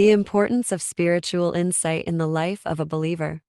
The importance of spiritual insight in the life of a believer.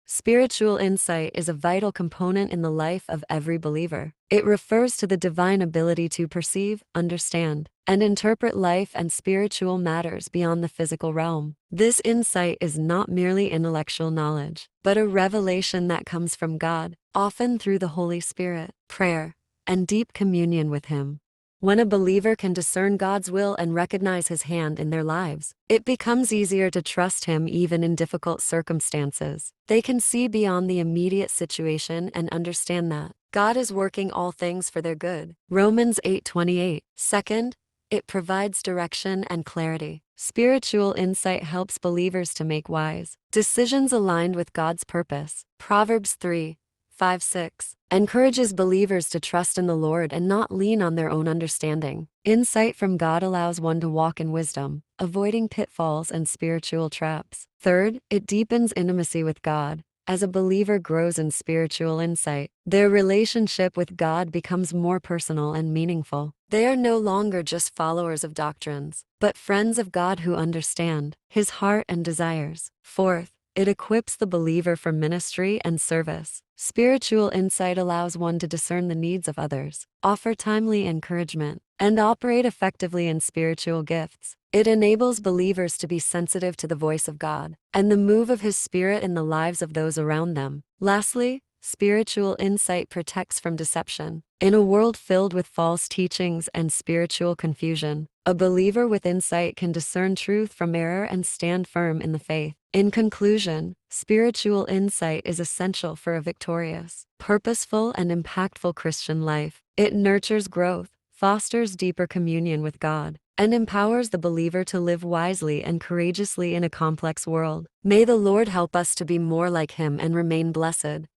Spiritual insight is a vital component in the life of every believer. It refers to the divine ability to perceive, understand, and interpret life and spiritual matters beyond the physical realm. This insight is not merely intellectual knowledge, but a revelation that comes from God, often through the Holy Spirit, prayer, and deep communion with Him. When a believer can discern God's will and recognize His hand in their lives, it becomes easier to trust Him even in difficult circumstances. They can see beyond the immediate situation and understand that God is working all things for their good. Romans 8:28. Second, it provides direction and clarity. Spiritual insight helps believers to make wise decisions aligned with God's purpose. Proverbs 3:5-6 encourages believers to trust in the Lord and not lean on their own understanding. Insight from God allows one to walk in wisdom, avoiding pitfalls and spiritual traps. Third, it deepens intimacy with God. As a believer grows in spiritual insight, their relationship with God becomes more personal and meaningful. They are no longer just followers of doctrines, but friends of God who understand His heart and desires. Fourth, it equips the believer for ministry and service. Spiritual insight allows one to discern the needs of others, offer timely encouragement, and operate effectively in spiritual gifts. It enables believers to be sensitive to the voice of God and the move of His Spirit in the lives of those around them. Lastly, spiritual insight protects from deception. In a world filled with false teachings and spiritual confusion, a believer with insight can discern truth from error and stand firm in the faith. In conclusion, spiritual insight is essential for a victorious, purposeful, and impactful Christian life. It nurtures growth, fosters deeper communion with God, and empowers the believer to live wisely and courageously in a complex world. May the Lord help us to be more like Him and remain blessed.